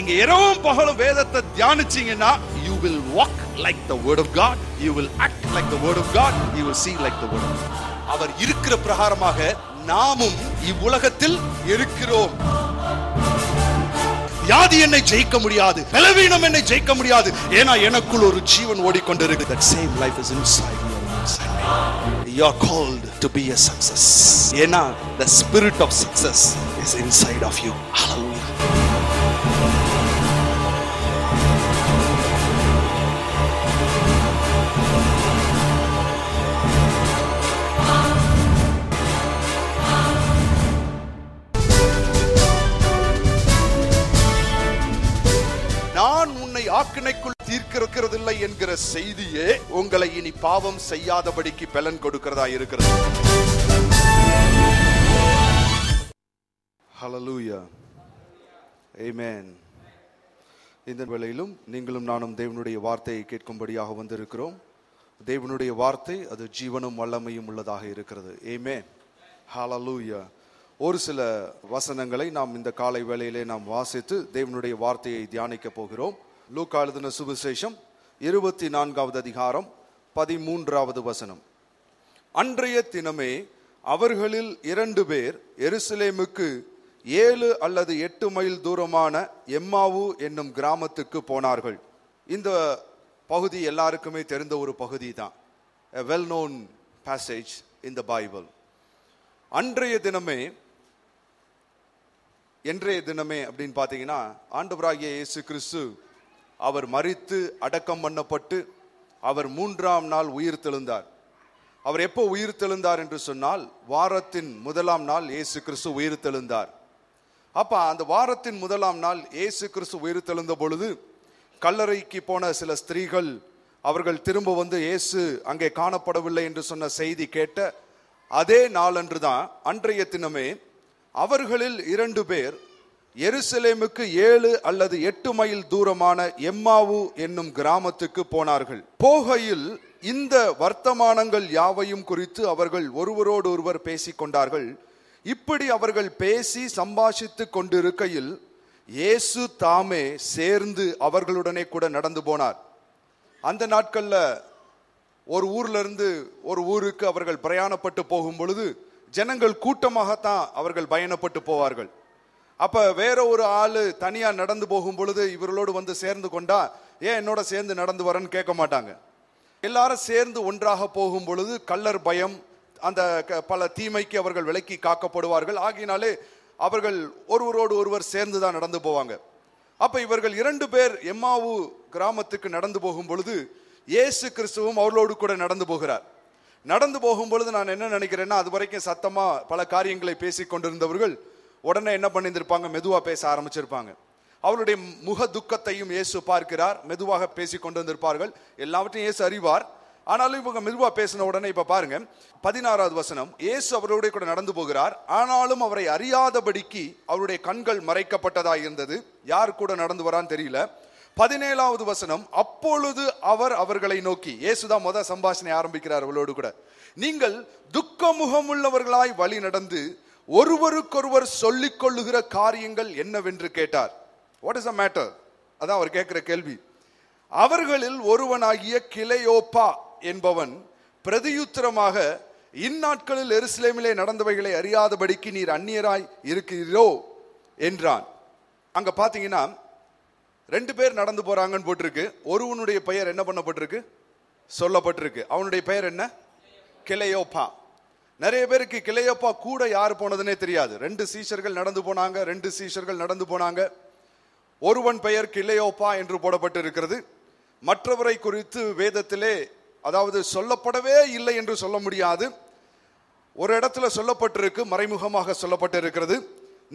நீங்க இரவும் பகலும் வேதத்தை தியானிச்சீங்கன்னா you will walk like the word of God, you will act like the word of God, you will see like the word of God. அவர் இருக்கிற பிரகாரமாக நாமும் இவ்வுலகத்தில் இருக்கிறோம். வியாதி என்னை ஜெயிக்க முடியாது, பலவீனம் என்னை ஜெயிக்க முடியாது, ஏனா எனக்குள் ஒரு ஜீவன் ஓடிக்கொண்டிருக்கு. That same life is inside you. You are called to be a success. ஏனா the spirit of success is inside of you. Hallelujah. நான் உன்னை ஆக்கினைக்குள் தீர்க்கிறதில்லை என்கிற செய்தியே உங்களை இனி பாவம் செய்யாதபடிக்கு பலன் கொடுக்கிறதா இருக்கிறது. ஹல்லேலூயா, ஆமென். இந்த வேளையிலும் நீங்களும் நானும் தேவனுடைய வார்த்தையை கேட்கும்படியாக வந்திருக்கிறோம். தேவனுடைய வார்த்தை அது ஜீவனும் வல்லமையும் உள்ளதாக இருக்கிறது. ஆமென், ஹல்லேலூயா. ஒரு சில வசனங்களை நாம் இந்த காலை வேளையிலே நாம் வாசித்து தேவனுடைய வார்த்தையை தியானிக்க போகிறோம். லூக்கா எழுதின சுவிசேஷம் 24வது அதிகாரம் 13வது வசனம். அன்றைய தினமே அவர்களில் 2 பேர் எருசலேமுக்கு 7 அல்லது 8 மைல் தூரமான எம்மாவு என்னும் கிராமத்துக்கு போனார்கள். இந்த பகுதி எல்லாருக்குமே தெரிந்த ஒரு பகுதி தான். a well known passage in the Bible. அன்றைய தினமே, என்றைய தினமே அப்படின்னு பார்த்தீங்கன்னா, ஆண்டவராகிய இயேசு கிறிஸ்து அவர் மரித்து அடக்கம் பண்ணப்பட்டு அவர் 3ஆம் நாள் உயிர் தெழுந்தார். அவர் எப்போ உயிர் தெழுந்தார் என்று சொன்னால், வாரத்தின் முதலாம் நாள் இயேசு கிறிஸ்து உயிர் தெழுந்தார். அப்ப அந்த வாரத்தின் முதலாம் நாள் இயேசு கிறிஸ்து உயிர் தெழுந்த பொழுது கல்லறைக்கு போன சில ஸ்திரீகள் அவர்கள் திரும்ப வந்து இயேசு அங்கே காணப்படவில்லை என்று சொன்ன செய்தி கேட்ட அதே நாளன்று தான் அன்றைய தினமே அவர்களில் 2 பேர் எருசலேமுக்கு 7 அல்லது 8 மைல் தூரமான எம்மாவு என்னும் கிராமத்துக்கு போனார்கள். போகையில் இந்த வர்த்தமானங்கள் யாவையும் குறித்து அவர்கள் ஒருவரோடு ஒருவர் பேசிக் கொண்டார்கள். இப்படி அவர்கள் பேசி சம்பாஷித்து கொண்டிருக்கையில் இயேசு தாமே சேர்ந்து அவர்களுடனே கூட நடந்து போனார். அந்த நாட்கள்ல ஒரு ஊர்ல இருந்து ஒரு ஊருக்கு அவர்கள் பிரயாணப்பட்டு போகும் பொழுது ஜனங்கள் கூட்டமாகத்தான் அவர்கள் பயணப்பட்டு போவார்கள். அப்ப வேற ஒரு ஆளு தனியா நடந்து போகும் பொழுது இவர்களோடு வந்து சேர்ந்து கொண்டா, ஏன் என்னோட சேர்ந்து நடந்து வரன்னு கேட்க மாட்டாங்க. எல்லாரும் சேர்ந்து ஒன்றாக போகும் பொழுது கள்ளர் பயம், அந்த பல தீமைக்கு அவர்கள் விலக்கி காக்கப்படுவார்கள். ஆகினாலே அவர்கள் ஒருவரோடு ஒருவர் சேர்ந்து தான் நடந்து போவாங்க. அப்ப இவர்கள் 2 பேர் எம்மாவு கிராமத்துக்கு நடந்து போகும் பொழுது இயேசு கிறிஸ்துவும் அவர்களோடு கூட நடந்து போகிறார். நடந்து போகும் பொழுது நான் என்ன நினைக்கிறேன்னா, அது வரைக்கும் சத்தமா பல காரியங்களை பேசிக் கொண்டிருந்தவர்கள் உடனே என்ன பண்ணியிருப்பாங்க, மெதுவா பேச ஆரம்பிச்சிருப்பாங்க. அவருடைய முக துக்கத்தையும் இயேசு பார்க்கிறார். மெதுவாக பேசிக் கொண்டிருந்திருப்பார்கள். எல்லாவற்றையும் இயேசு அறிவார். ஆனாலும் இவங்க மெதுவா பேசின உடனே இப்ப பாருங்க 16வது வசனம். இயேசு அவரோட கூட நடந்து போகிறார். ஆனாலும் அவரை அறியாதபடிக்கு அவருடைய கண்கள் மறைக்கப்பட்டதாக இருந்தது. யார் கூட நடந்து வரான்னு தெரியல. 17வது வசனம். அப்பொழுது அவர் அவர்களை நோக்கி, இயேசுதான் முத சம்பாஷணை ஆரம்பிக்கிறார் அவளோடு கூட. நீங்கள் துக்க முகமுள்ளவர்களாய் வழி நடந்து ஒருவருக்கொருவர் சொல்லிக் கொள்ளுகிற காரியங்கள் என்னவென்று கேட்டார். What is the matter? அதான் அவர் கேட்கிற கேள்வி. அவர்களில் ஒருவனாகிய கிளையோப்பா என்பவன் பிரதியுத்தரமாக, இந்நாட்களில் எருசலேமிலே நடந்தவைகளை அறியாதபடிக்கு நீர் அந்நியராய் இருக்கிறீரோ என்றான். அங்க பாத்தீங்கன்னா 2 பேர் நடந்து போறாங்கன்னு போட்டிருக்கு. ஒருவனுடைய பெயர் என்ன பண்ணப்பட்டிருக்கு, சொல்லப்பட்டிருக்கு. அவனுடைய பெயர் என்ன? கிளையோப்பா. நிறைய பேருக்கு கிளையோப்பா கூட யார் போனதுன்னே தெரியாது. 2 சீஷர்கள் நடந்து போனாங்க. 2 சீஷர்கள் நடந்து போனாங்க. ஒருவன் பெயர் கிளையோப்பா என்று போடப்பட்டு இருக்கிறது. மற்றவரை குறித்து வேதத்திலே, அதாவது சொல்லப்படவே இல்லை என்று சொல்ல முடியாது, ஒரு இடத்துல சொல்லப்பட்டிருக்கு, மறைமுகமாக சொல்லப்பட்டு இருக்கிறது.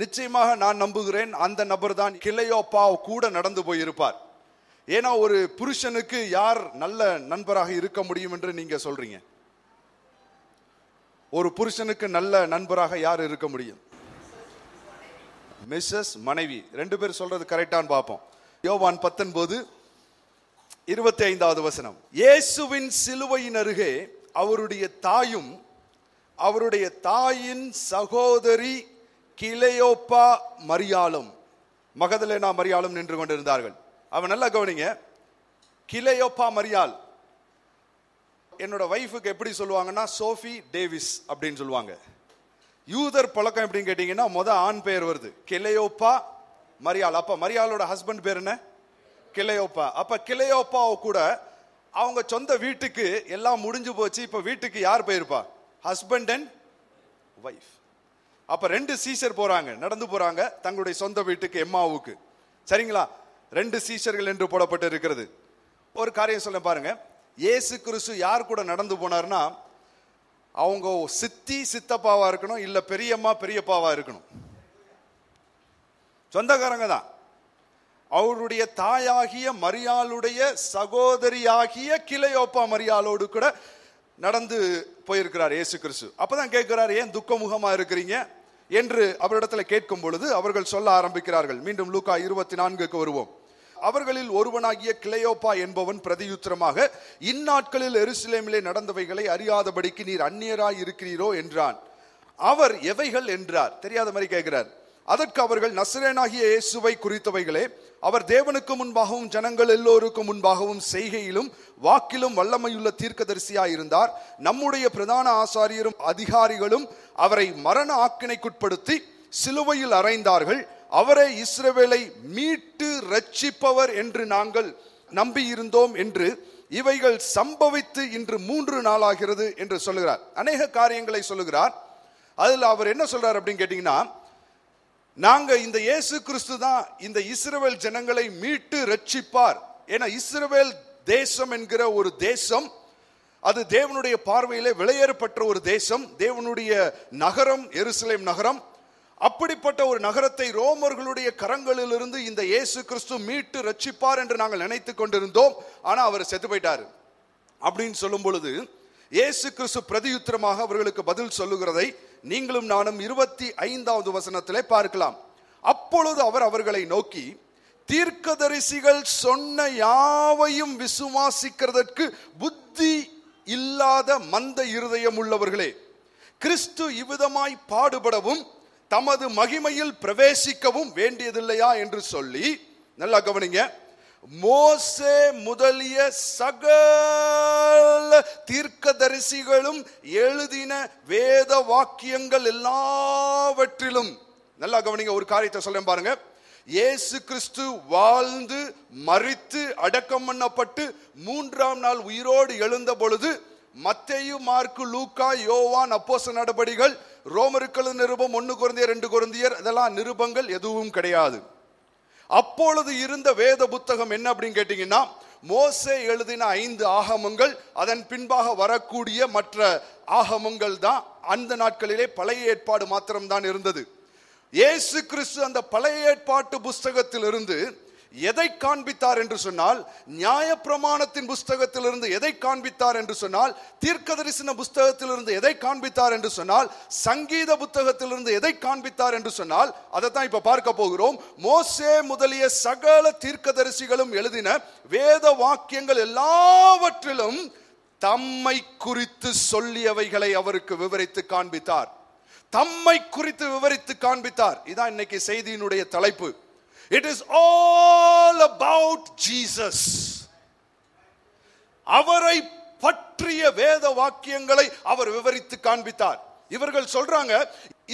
நிச்சயமாக நான் நம்புகிறேன் அந்த நபர் தான் கிளையோப்பா கூட நடந்து போயிருப்பார். ஏன்னா ஒரு புருஷனுக்கு யார் நல்ல நண்பராக இருக்க முடியும் என்று நீங்க சொல்றீங்க? ஒரு புருஷனுக்கு நல்ல நண்பராக யார் இருக்க முடியும்? மிஸ்ஸஸ் மனைவி. 2 பேர் சொல்றது கரெக்டான்னு பார்ப்போம். யோவான் 19:25 வசனம். இயேசுவின் சிலுவையின் அருகே அவருடைய தாயும் அவருடைய தாயின் சகோதரி கிளையோப்பா மரியாளும் மகதலேனா மரியாளும் நின்று கொண்டிருந்தார்கள். அவன் நல்லா கவனிங்க, கிளையோப்பா மரியாள். என்னோட வைஃபுக்கு எப்படி சொல்லுவாங்கன்னா சோஃபி டேவிஸ் அப்படின்னு சொல்லுவாங்க. யூதர் பழக்கம் எப்படின்னு கேட்டீங்கன்னா ஆண் பெயர் வருது, கிளையோப்பா மரியாள். அப்ப மரியாளோட ஹஸ்பண்ட் பேர் என்ன? கிளையோப்பா. அப்ப கிளையோப்பாவை கூட அவங்க சொந்த வீட்டுக்கு எல்லாம் முடிஞ்சு போச்சு, இப்ப வீட்டுக்கு யார் போயிருப்பா? Husband and wife. அப்ப 2 சீஷர் போறாங்க, நடந்து போறாங்க தங்களுடைய சொந்த வீட்டுக்கு, எம்மாவுக்கு. சரிங்களா? 2 சீஷர்கள் என்று போடப்பட்டு இருக்கிறது. ஒரு காரியம் சொல்ல பாருங்க, இயேசு கிறிஸ்து யார் கூட நடந்து போனார்னா, அவங்க சித்தி சித்தப்பாவா இருக்கணும், இல்ல பெரியம்மா பெரியப்பாவா இருக்கணும், சொந்தக்காரங்க தான். அவருடைய தாயாகிய மரியாளுடைய சகோதரியாகிய கிளையோப்பா மரியாளோடு கூட நடந்து போயிருக்கிறார் இயேசு கிறிஸ்து. அப்பதான் கேட்கிறார், ஏன் துக்கமுகமா இருக்கிறீங்க என்று அவரிடத்துல கேட்கும் பொழுது அவர்கள் சொல்ல ஆரம்பிக்கிறார்கள். மீண்டும் லூக்கா 24க்கு வருவோம். அவர்களில் ஒருவனாகிய கிளையோப்பா என்பவன் பிரதியுத்தரமாக, இந்நாட்களில் எருசலேமிலே நடந்தவைகளை அறியாதபடிக்கு நீர் அந்நியராய் இருக்கிறீரோ என்றான். அவர் எவைகள் என்றார், தெரியாத மாதிரி கேட்கிறார். அதற்கு அவர்கள், நசரேயனாகிய இயேசுவை குறித்தவைகளே, அவர் தேவனுக்கு முன்பாகவும் ஜனங்கள் எல்லோருக்கும் முன்பாகவும் செய்கையிலும் வாக்கிலும் வல்லமையுள்ள தீர்க்கதரிசியாய் இருந்தார். நம்முடைய பிரதான ஆசாரியரும் அதிகாரிகளும் அவரை மரண ஆக்கினைக்குட்படுத்தி சிலுவையில் அறைந்தார்கள். அவரை இஸ்ரவேலை மீட்டு ரட்சிப்பவர் என்று நாங்கள் நம்பியிருந்தோம் என்று இவைகள் சம்பவித்து இன்று 3 நாளாகிறது என்று சொல்லுகிறார். அநேக காரியங்களை சொல்லுகிறார். அதுல அவர் என்ன சொல்றார் அப்படின்னு கேட்டீங்கன்னா, நாங்க இந்த இயேசு கிறிஸ்து தான் இந்த இஸ்ரவேல் ஜனங்களை மீட்டு ரட்சிப்பார். ஏன்னா இஸ்ரவேல் தேசம் என்கிற ஒரு தேசம், அது தேவனுடைய பார்வையிலே விலையேறப்பட்ட ஒரு தேசம். தேவனுடைய நகரம் எருசலேம் நகரம். அப்படிப்பட்ட ஒரு நகரத்தை ரோமர்களுடைய கரங்களிலிருந்து இந்த இயேசு கிறிஸ்து மீட்டு ரட்சிப்பார் என்று நாங்கள் நினைத்து கொண்டிருந்தோம். ஆனா அவர் செத்து போயிட்டாரு அப்படின்னு சொல்லும் பொழுது இயேசு கிறிஸ்து பிரதியுத்தரமாக அவர்களுக்கு பதில் சொல்லுகிறதை நீங்களும் நானும் 25வது வசனத்திலே பார்க்கலாம். அப்பொழுது அவர் அவர்களை நோக்கி, தீர்க்கதரிசிகள் சொன்ன யாவையும் விசுவாசிக்கிறதற்கு புத்தி இல்லாத மந்த இருதயம் உள்ளவர்களே, கிறிஸ்து இவ்விதமாய் பாடுபடவும் தமது மகிமையில் பிரவேசிக்கவும் வேண்டியதில்லையா என்று சொல்லி, நல்லா கவனிங்க, மோசே முதலிய சகல தீர்க்கதரிசிகளும் எழுதின வேத வாக்கியங்கள் எல்லாவற்றிலும், நல்லா கவனிங்க, ஒரு காரியத்தை சொல்றேன் பாருங்க. இயேசு கிறிஸ்து வாழ்ந்து மரித்து அடக்கம் பண்ணப்பட்டு 3ஆம் நாள் உயிரோடு எழுந்த பொழுது மத்தேயு, மார்க்கு, லூக்கா, யோவான், அப்போஸ்தலர் நடபடிகள், ரோமருக்கு நிருபம், 1 கொரிந்தியர் 2 கொரிந்தியர், இதெல்லாம் நிருபங்கள் எதுவும் கிடையாது. அப்பொழுது இருந்த வேத புத்தகம் என்ன அப்படின்னு கேட்டீங்கன்னா, மோசே எழுதின 5 ஆகமங்கள், அதன் பின்பாக வரக்கூடிய மற்ற ஆகமங்கள் தான். அந்த நாட்களிலே பழைய ஏற்பாடு மாத்திரம்தான் இருந்தது. இயேசு கிறிஸ்து அந்த பழைய ஏற்பாட்டு புஸ்தகத்திலிருந்து எதை காண்பித்தார் என்று சொன்னால், நியாயப்பிரமாணத்தின் புஸ்தகத்திலிருந்து எதை காண்பித்தார் என்று சொன்னால், தீர்க்கதரிசன புஸ்தகத்திலிருந்து எதை காண்பித்தார் என்று சொன்னால், சங்கீத புத்தகத்திலிருந்து எதை காண்பித்தார் என்று சொன்னால், அதை தான் இப்ப பார்க்க போகிறோம். மோசே முதலிய சகல தீர்க்கதரிசிகளும் எழுதின வேத வாக்கியங்கள் எல்லாவற்றிலும் தம்மை குறித்து சொல்லியவைகளை அவருக்கு விவரித்து காண்பித்தார். தம்மை குறித்து விவரித்து காண்பித்தார். இதான் இன்னைக்கு செய்தியினுடைய தலைப்பு. It is all about Jesus. அவரை பற்றிய வேத வாக்கியங்களை அவர் விவரித்து காண்பித்தார். இவர்கள் சொல்றாங்க,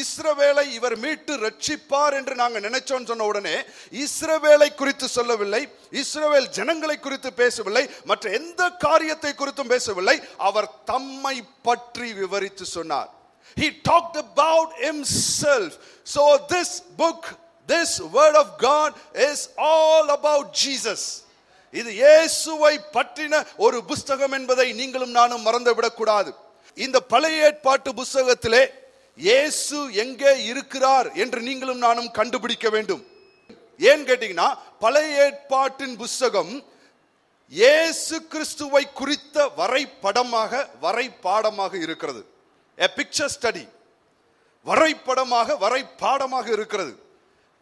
இஸ்ரவேலை இவர் மீட்டு ரட்சிப்பார் என்று நாங்க நினைச்சோம் சொன்ன உடனே இஸ்ரவேலை குறித்து சொல்லவில்லை, இஸ்ரவேல் ஜனங்களை குறித்து பேசவில்லை, மற்ற எந்த காரியத்தை குறித்தும் பேசவில்லை. அவர் தம்மை பற்றி விவரித்து சொன்னார். He talked about himself. So this book, this word of God is all about Jesus. இது இயேசுவை பற்றின ஒரு புத்தகம் என்பதை நீங்களும் நானும் மறந்துவிடக் கூடாது. இந்த பழைய ஏற்பாட்டு புத்தகத்திலே இயேசு எங்கே இருக்கிறார் என்று நீங்களும் நானும் கண்டுபிடிக்க வேண்டும். ஏன் கேட்டீங்கன்னா, பழைய ஏற்பாட்டின் புத்தகம் இயேசு கிறிஸ்துவை குறித்த வரைபடமாக வரைபாடமாக இருக்கிறது. A picture study, வரைபடமாக வரைபாடமாக இருக்கிறது.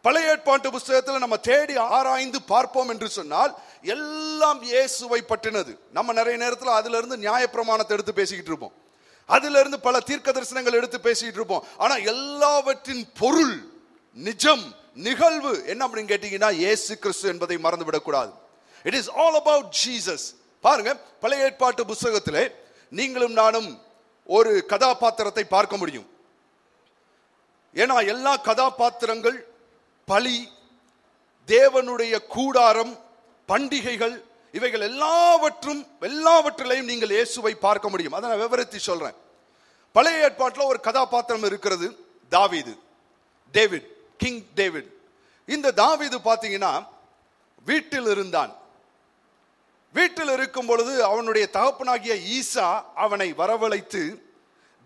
பழைய ஏற்பாட்டு புத்தகத்தில் நம்ம தேடி ஆராய்ந்து பார்ப்போம் என்று சொன்னால் எல்லாம் இயேசுவை பற்றினது. நம்ம நிறைய நேரத்தில் அதுல இருந்து நியாயப்பிரமாணத்தை எடுத்து பேசிக்கிட்டு இருப்போம், அதுல இருந்து பல தீர்க்க தரிசனங்கள் எடுத்து பேசிக்கிட்டு இருப்போம். ஆனா எல்லாவற்றின் பொருள், நிஜம், நிகழ்வு என்ன அப்படின்னு கேட்டீங்கன்னா இயேசு கிறிஸ்து என்பதை மறந்துவிடக் கூடாது. It is all about Jesus. பாருங்க, பழைய ஏற்பாட்டு புத்தகத்திலே நீங்களும் நானும் ஒரு கதாபாத்திரத்தை பார்க்க முடியும். ஏன்னா எல்லா கதாபாத்திரங்கள், பலி, தேவனுடைய கூடாரம், பண்டிகைகள், இவைகள் எல்லாவற்றிலையும் நீங்கள் இயேசுவை பார்க்க முடியும். அதை நான் விவரித்து சொல்றேன். பழைய ஏற்பாட்டில் ஒரு கதாபாத்திரம் இருக்கிறது, தாவீது, டேவிட், கிங் டேவிட். இந்த தாவீது பார்த்தீங்கன்னா வீட்டில் இருந்தான். வீட்டில் இருக்கும் பொழுது அவனுடைய தகப்பனாகிய ஈசா அவனை வரவழைத்து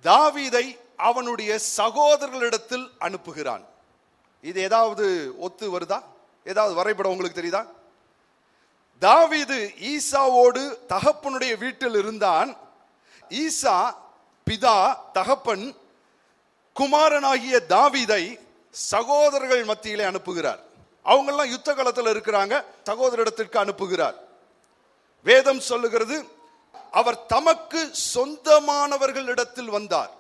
தாவீதை அவனுடைய சகோதரர்களிடத்தில் அனுப்புகிறான். இது ஏதாவது ஒத்து வருதா? ஏதாவது வரைபடம் உங்களுக்கு தெரியுதா? தாவீது ஈசாவோடு தகப்பனுடைய வீட்டில் இருந்தான். ஈசா பிதா, தகப்பன், குமாரனாகிய தாவீதை சகோதரர்கள் மத்தியிலே அனுப்புகிறார். அவங்கெல்லாம் யுத்த காலத்தில் இருக்கிறாங்க, சகோதரிடத்திற்கு அனுப்புகிறார். வேதம் சொல்லுகிறது, அவர் தமக்கு சொந்தமானவர்களிடத்தில் வந்தார்.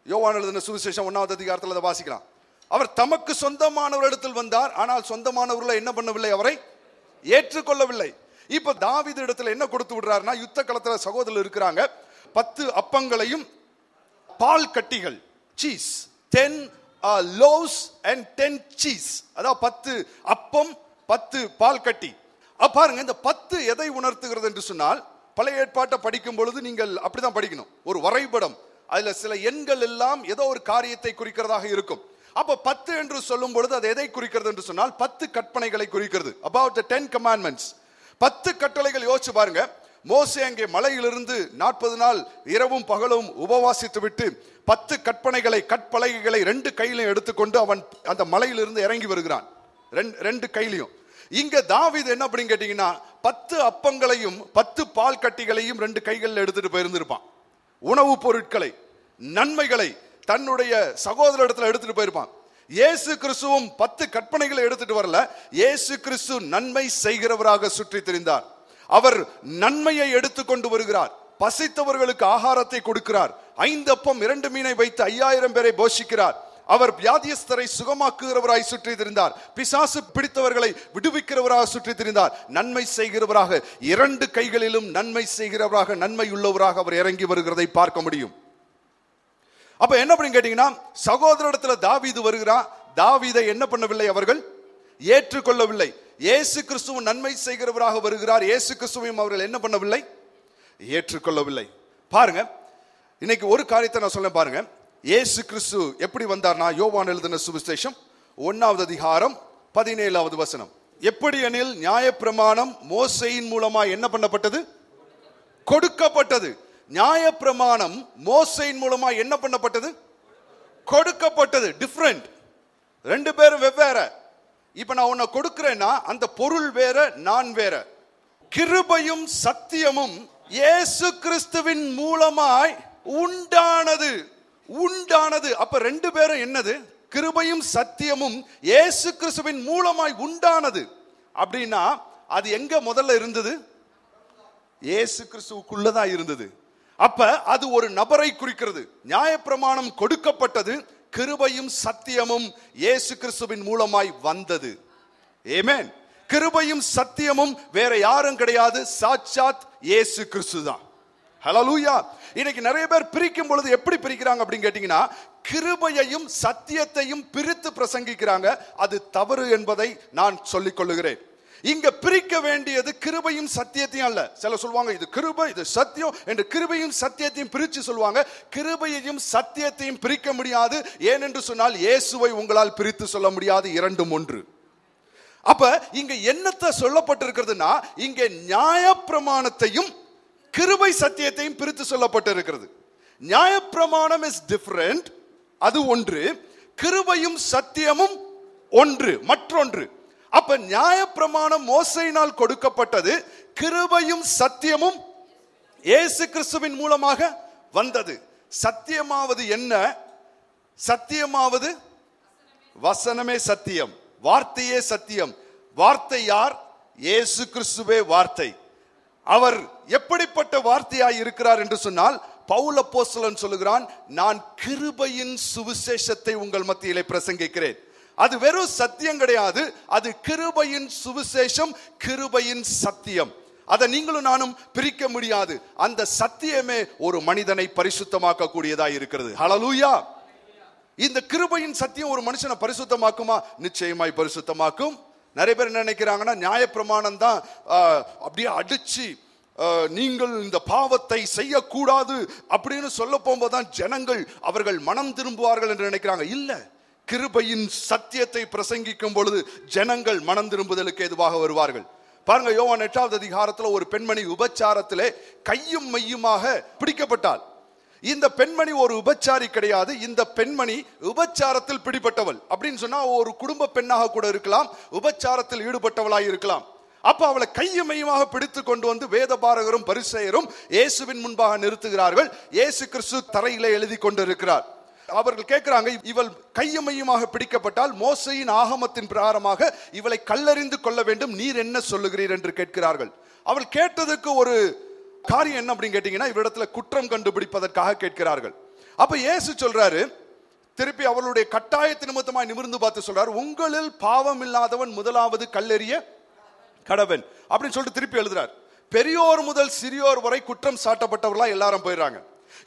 யோவான் எழுதின சுவிசேஷம் 1வது அதிகாரத்தில் அதை வாசிக்கலாம். அவர் தமக்கு சொந்தமானவரிடத்தில் வந்தார், ஆனால் சொந்தமானவர்களை என்ன பண்ணவில்லை? அவரை ஏற்றுக்கொள்ளவில்லை. இப்ப தாவீது இடத்துல என்ன கொடுத்து விடுறாருன்னா, யுத்த களத்துல சகோதரர் இருக்கிறாங்க, 10 அப்பங்களையும் பால் கட்டிகள், சீஸ், 10 loaves and 10 cheese, அதாவது 10 அப்பம் 10 பால் கட்டி. பாருங்க, இந்த 10 எதை உணர்த்துகிறது என்று சொன்னால், பழைய ஏற்பாட்டை படிக்கும் பொழுது நீங்கள் அப்படிதான் படிக்கணும். ஒரு வரைபடம், அதுல சில எண்கள் எல்லாம் ஏதோ ஒரு காரியத்தை குறிக்கிறதாக இருக்கும். அப்ப 10 என்று சொல்லும் பொழுது அது எதை குறிக்கிறது என்று சொன்னால் 10 கற்பனைகளை குறிக்கிறது. about the 10 commandments. 10 கட்டளைகள். யோசிச்சு பாருங்க, மோசே அங்கே மலையிலிருந்து 40 நாள் இரவும் பகலும் உபவாசித்து விட்டு 10 கற்பனைகளை, கற்பலகைகளை 2 கையிலையும் எடுத்துக்கொண்டு அவன் அந்த மலையிலிருந்து இறங்கி வருகிறான், 2 கையிலையும். இங்க தாவீது என்ன அப்படின்னு கேட்டீங்கன்னா 10 அப்பங்களையும் 10 பால் கட்டிகளையும் 2 கைகளில் எடுத்துட்டு போயிருந்திருப்பான். உணவுப் பொருட்களை, நன்மைகளை தன்னுடைய சகோதர இடத்துல எடுத்துட்டு போயிருப்பான். இயேசு கிறிஸ்துவும் 10 கற்பனைகளை எடுத்துட்டு வரல. இயேசு கிறிஸ்து நன்மை செய்கிறவராக சுற்றி திரிந்தார். அவர் நன்மையை எடுத்துக்கொண்டு வருகிறார். பசித்தவர்களுக்கு ஆகாரத்தை கொடுக்கிறார். 5 அப்பம் 2 மீனை வைத்து 5000 பேரை போஷிக்கிறார். அவர் வியாதியஸ்தரை சுகமாக்குகிறவராய் சுற்றி திரிந்தார். பிசாசு பிடித்தவர்களை விடுவிக்கிறவராக சுற்றி திரிந்தார். நன்மை செய்கிறவராக, 2 கைகளிலும் நன்மை செய்கிறவராக, நன்மை உள்ளவராக அவர் இறங்கி வருகிறதை பார்க்க முடியும். அப்ப என்ன அப்படின்னு கேட்டீங்கன்னா, சகோதரத்துல தாவீது வருகிறார். தாவீதை என்ன பண்ணவில்லை? அவர்கள் ஏற்றுக்கொள்ளவில்லை. இயேசு கிறிஸ்துவும் நன்மை செய்கிறவராக வருகிறார். இயேசு கிறிஸ்துவையும் அவர்கள் என்ன பண்ணவில்லை? ஏற்றுக்கொள்ளவில்லை. பாருங்க, இன்னைக்கு ஒரு காரியத்தை நான் சொல்ல பாருங்க. இயேசு கிறிஸ்து எப்படி வந்தார்னா, யோவான் எழுதின சுவிசேஷம் 1வது அதிகாரம் 17வது வசனம். எப்படி எனில் நியாயப்பிரமாணம் மோசேயின் மூலமா என்ன பண்ணப்பட்டது? கொடுக்கப்பட்டது. நியாயப்பிரமாணம் மோசேயின் மூலமா என்ன பண்ணப்பட்டது? கொடுக்கப்பட்டது. டிஃபரண்ட், 2 பேரும் வெவ்வேறு. இப்ப நான் உன்னை கொடுக்கிறேன்னா அந்த பொருள் வேற, நான் வேற. கிருபையும் சத்தியமும் இயேசு கிறிஸ்துவின் மூலமாய் உண்டானது. அப்ப 2 பேரும் என்னது? கிருபையும் சத்தியமும் இயேசு கிறிஸ்துவின் மூலமாய் உண்டானது. அப்படின்னா அது எங்க முதல்ல இருந்தது? இயேசு கிறிஸ்துவுக்குள்ளதான் இருந்தது. அப்ப அது ஒரு நபரை குறிக்கிறது. நியாயப்பிரமாணம் கொடுக்கப்பட்டது, கிருபையும் சத்தியமும் இயேசு கிறிஸ்துவின் மூலமாய் வந்தது. ஆமென். கிருபையும் சத்தியமும் வேற யாரும் கிடையாது, சாட்சாத் இயேசு கிறிஸ்து தான். ஹல்லேலூயா. இன்னைக்கு நிறைய பேர் பிரிக்கும் பொழுது எப்படி பிரிக்கிறாங்க அப்படின்னு கேட்டீங்கன்னா, கிருபையையும் சத்தியத்தையும் பிரித்து பிரசங்கிக்கிறாங்க. அது தவறு என்பதை நான் சொல்லிக் கொள்ளுகிறேன். இங்க பிரிக்க வேண்டியது கிருபையும் சத்தியத்தையும் அல்ல. சில சொல்லுவாங்க இது கிருபை, இது சத்தியம் என்று கிருபையும் சத்தியத்தையும் பிரிச்சு சொல்லுவாங்க. கிருபையையும் சத்தியத்தையும் பிரிக்க முடியாது. ஏனென்று சொன்னால் இயேசுவை உங்களால் பிரித்து சொல்ல முடியாது, 2 ஒன்று. அப்ப இங்க என்னத்தை சொல்லப்பட்டிருக்கிறதுனா, இங்க நியாயப்பிரமாணத்தையும் கிருபை சத்தியத்தையும் பிரித்து சொல்லப்பட்டிருக்கிறது. நியாயப்பிரமாணம் இஸ் டிஃபரண்ட், அது ஒன்று. கிருபையும் சத்தியமும் ஒன்று, மற்றொன்று. அப்ப நியாயப்பிரமாணம் மோசேயினால் கொடுக்கப்பட்டது, கிருபையும் சத்தியமும் இயேசு கிறிஸ்துவின் மூலமாக வந்தது. சத்தியமாவது என்ன? சத்தியமாவது வசனமே சத்தியம், வார்த்தையே சத்தியம். வார்த்தை யார்? இயேசு கிறிஸ்துவே வார்த்தை. அவர் எப்படிப்பட்ட வார்த்தையாய் இருக்கிறார் என்று சொன்னால், பவுல் அப்போஸ்தலன் சொல்லுகிறான், நான் கிருபையின் சுவிசேஷத்தை உங்கள் மத்தியிலே பிரசங்கிக்கிறேன். அது வெறும் சத்தியம் கிடையாது, அது கிருபையின் சுவிசேஷம், கிருபையின் சத்தியம். அதை நீங்களும் நானும் பிரிக்க முடியாது. அந்த சத்தியமே ஒரு மனிதனை பரிசுத்தமாக்க கூடியதா இருக்கிறது. ஹல்லேலூயா. இந்த கிருபையின் சத்தியம் ஒரு மனுஷனை பரிசுத்தமாக்குமா? நிச்சயமாய் பரிசுத்தமாக்கும். நிறைய பேர் என்ன நினைக்கிறாங்கன்னா, நியாயப்பிரமாணம் தான் அப்படியே அடிச்சு நீங்கள் இந்த பாவத்தை செய்யக்கூடாது அப்படின்னு சொல்ல போகும்போதுதான் ஜனங்கள் அவர்கள் மனம் திரும்புவார்கள் என்று நினைக்கிறாங்க. இல்ல, கிருபையின் சத்தியத்தை பிரசங்கிக்கும் பொழுது ஜனங்கள் மனம் திரும்புதலுக்கு எதுவாக வருவார்கள். பாருங்க, யோவான் 8வது அதிகாரத்துல ஒரு பெண்மணி உபச்சாரத்திலே கையும் மையுமாக பிடிக்கப்பட்டாள். இந்த பெண்மணி ஒரு உபச்சாரி கிடையாது. இந்த பெண்மணி உபச்சாரத்தில் பிடிபட்டவள் அப்படின்னு சொன்னா ஒரு குடும்ப பெண்ணாக கூட இருக்கலாம், உபச்சாரத்தில் ஈடுபட்டவளாய் இருக்கலாம். அப்ப அவளை கையும் மையுமாக பிடித்து கொண்டு வந்து வேதபாரகரும் பரிசேயரும் இயேசுவின் முன்பாக நிறுத்துகிறார்கள். இயேசு கிறிஸ்து தரையிலே எழுதி கொண்டிருக்கிறார். அவர்கள் கேட்கிறாங்க, இவள் கையும் மையுமாக பிடிக்கப்பட்டால் மோசையின் ஆகமத்தின் பிரகாரமாக இவளை கல்லெறிந்து கொள்ள வேண்டும், நீர் என்ன சொல்லுகிறீர் என்று கேட்கிறார்கள். அவள் கேட்டதுக்கு ஒரு காரியம் என்ன அப்படின்னு கேட்டீங்கன்னா, இவரிடத்துல குற்றம் கண்டுபிடிப்பதற்காக கேட்கிறார்கள். அப்ப இயேசு சொல்றாரு, திருப்பி அவளுடைய கட்டாயத்தின் நிமித்தமாய் நிமிர்ந்து பார்த்து சொல்றாரு, உங்களில் பாவம் இல்லாதவன் முதலாவது கல்லெறிய கடவன் அப்படின்னு சொல்லிட்டு திருப்பி எழுதுறார். பெரியோர் முதல் சிறியோர் வரை குற்றம் சாட்டப்பட்டவர்களா எல்லாரும் போயிடுறாங்க.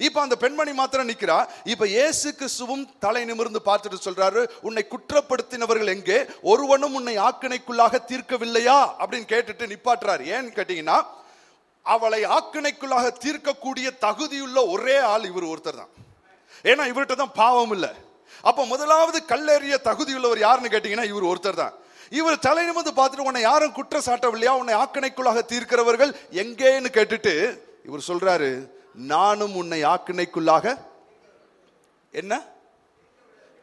இப்ப அந்த பெண்மணி மாத்திரம் நிக்கிறா. இப்ப இயேசு கிறிஸ்துவும் தலை நிமிர்ந்து பார்த்துட்டு சொல்றாரு, உன்னை குற்றப்படுத்தினவர்கள் எங்கே? ஒருவனும் உன்னை ஆக்கினைக்குள்ளாக தீர்க்கவில்லையா அப்படின்னு கேட்டுட்டு நிப்பாட்டுறாரு. ஏன்னு கேட்டீங்கன்னா, அவளை ஆக்கினைக்குள்ளாக தீர்க்கக்கூடிய தகுதியுள்ள ஒரே ஆள் இவர் ஒருத்தர் தான். ஏன்னா இவர்கிட்ட தான் பாவம் இல்லை. அப்ப முதலாவது கல்லெறிய தகுதியுள்ளவர் யாருன்னு கேட்டீங்கன்னா இவர் ஒருத்தர் தான். இவர் தலை நிமிர்ந்து பார்த்துட்டு, உன்னை யாரும் குற்றம் சாட்டவில்லையா, உன்னை ஆக்கினைக்குள்ளாக தீர்க்கிறவர்கள் எங்கேன்னு கேட்டுட்டு இவர் சொல்றாரு, நானும் உன்னை ஆக்கினைக்குள்ளாக என்ன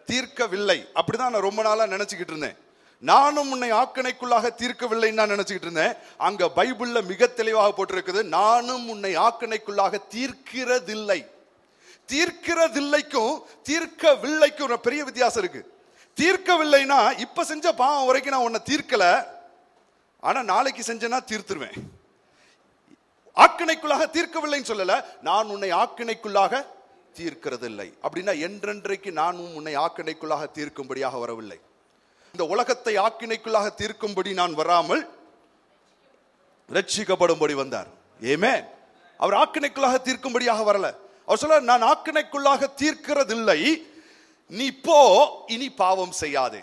தீர்க்கவில்லை. அப்படிதான் நான் ரொம்ப நாளா நினைச்சுக்கிட்டு இருந்தேன். நானும் உன்னை ஆக்கினைக்குள்ளாக தீர்க்கவில்லைன்னு நான் நினைச்சுக்கிட்டு இருந்தேன். அங்க பைபிள்ல மிக தெளிவாக போட்டிருக்குது, நானும் உன்னை ஆக்கினைக்குள்ளாக தீர்க்கிறதில்லை. தீர்க்கிறதில்லைக்கும் தீர்க்கவில்லைக்கும் பெரிய வித்தியாசம் இருக்கு. தீர்க்கவில்லைனா இப்ப செஞ்ச பாவம் வரைக்கும் நான் உன்னை தீர்க்கல, ஆனா நாளைக்கு செஞ்சேன்னா தீர்த்துருவேன். ஆக்கினைக்குள்ளாக தீர்க்கவில்லைன்னு சொல்லல, நான் உன்னை ஆக்கினைக்குள்ளாக தீர்க்கிறதில்லை. அப்படின்னா என்றென்றைக்கு நானும் உன்னை ஆக்கினைக்குள்ளாக தீர்க்கும்படியாக வரவில்லை. இந்த உலகத்தை ஆக்கினைக்குள்ளாக தீர்க்கும்படி நான் வராமல் ரட்சிக்கப்படும்படி வந்தார். ஆமென். அவர் ஆக்கினைக்குள்ளாக தீர்க்கும்படியாக வரல. அவர் சொல்ல, நான் ஆக்கினைக்குள்ளாக தீர்க்கிறதில்லை, நீ போ, இனி பாவம் செய்யாதே.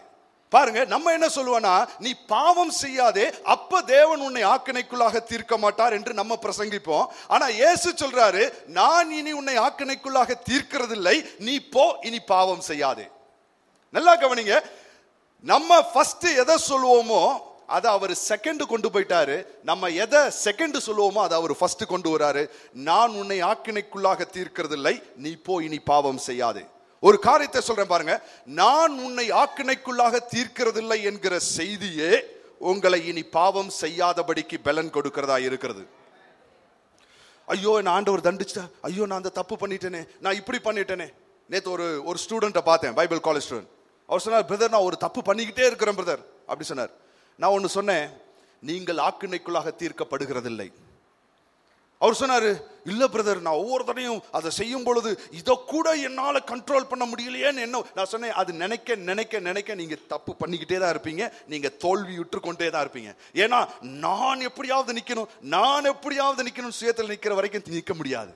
பாருங்க, நம்ம என்ன சொல்லுவோம்னா, நீ பாவம் செய்யாதே, அப்ப தேவன் உன்னை ஆக்கினைக்குள்ளாக தீர்க்க மாட்டார் என்று நம்ம பிரசங்கிப்போம். ஆனா இயேசு சொல்றாரு, நான் இனி உன்னை ஆக்கினைக்குள்ளாக தீர்க்கிறதில்லை, நீ போ, இனி பாவம் செய்யாதே. நல்லா கவனிங்க, நம்ம ஃபர்ஸ்ட் எதை சொல்லுவோமோ அதை அவர் செகண்ட் கொண்டு போயிட்டாரு. நம்ம எதை செகண்ட் சொல்லுவோமோ அதை அவர் ஃபர்ஸ்ட் கொண்டு வராரு. நான் உன்னை ஆக்கினைக்குள்ளாக தீர்க்கிறதில்லை, நீ போ, இனி பாவம் செய்யாதே. ஒரு காரியத்தை சொல்றேன் பாருங்க, நான் உன்னை ஆக்கினைக்குள்ளாக தீர்க்கிறதில்லை என்கிற செய்தியே உங்களை இனி பாவம் செய்யாதபடிக்கு பலன் கொடுக்கிறதா இருக்கிறது. ஐயோ நான் ஆண்டவர் தண்டிச்சிட்டா, ஐயோ நான் அந்த தப்பு பண்ணிட்டேனே, நான் இப்படி பண்ணிட்டேனே. நேற்று ஒரு ஸ்டூடெண்ட்டை பார்த்தேன், பைபிள் காலேஜ் ஸ்டூடெண்ட். அவர் சொன்னார், பிரதர் நான் ஒரு தப்பு பண்ணிக்கிட்டே இருக்கிறேன் பிரதர் அப்படி சொன்னார். நான் ஒன்று சொன்னேன், நீங்கள் ஆக்கினைக்குள்ளாக தீர்க்கப்படுகிறதில்லை. அவர் சொன்னாரு, இல்ல பிரதர் நான் ஒவ்வொரு தடையும் அதை செய்யும் பொழுது இதை கூட என்னால கண்ட்ரோல் பண்ண முடியலையேன்னு என்ன. நான் சொன்னேன், அது நினைக்க நினைக்க நினைக்க நீங்க தப்பு பண்ணிக்கிட்டே தான் இருப்பீங்க, நீங்க தோல்வி விட்டு கொண்டே தான் இருப்பீங்க. ஏன்னா நான் எப்படியாவது நிக்கணும் சுயத்தில் நிக்கிற வரைக்கும் நிற்க முடியாது.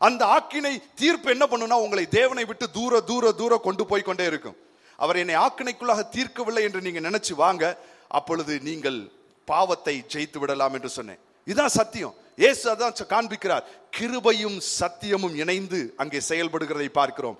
அந்த ஆக்கினை தீர்ப்பு என்ன பண்ணுனா உங்களை தேவனை விட்டு தூர தூர தூர கொண்டு போய் கொண்டே இருக்கும். அவர் என்னை ஆக்கினைக்குள்ளாக தீர்க்கவில்லை என்று நீங்க நினைச்சு வாங்க, அப்பொழுது நீங்கள் பாவத்தை ஜெயித்து விடலாம் என்று சொன்னேன். இதுதான் சத்தியம். இயேசு அதான் காண்பிக்கிறார். கிருபையும் சத்தியமும் இணைந்து அங்கே செயல்படுகிறதை பார்க்கிறோம்.